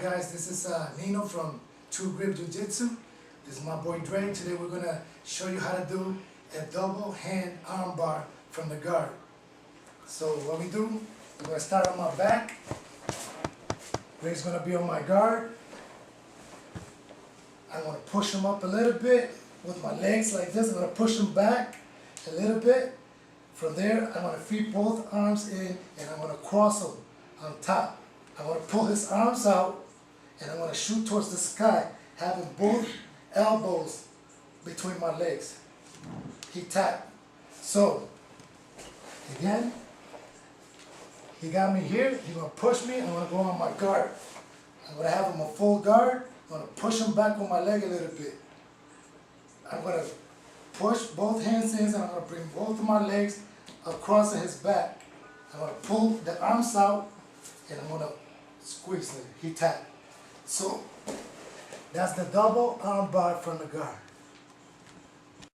guys, this is Nino from Two Grip Jiu Jitsu. This is my boy Dre. Today we're gonna show you how to do a double hand arm bar from the guard. So what we do, we're gonna start on my back. Dre's gonna be on my guard. I'm gonna push him up a little bit with my legs like this. I'm gonna push him back a little bit. From there, I'm gonna feed both arms in and I'm gonna cross them on top. I'm gonna pull his arms out and I'm gonna shoot towards the sky, having both elbows between my legs. He tapped. So, again, he got me here. He's gonna push me. I'm gonna go on my guard. I'm gonna have him a full guard. I'm gonna push him back with my leg a little bit. I'm gonna push both hands in and I'm gonna bring both of my legs across his back. I'm gonna pull the arms out and I'm gonna squeeze it. He tapped. So that's the double arm bar from the guard.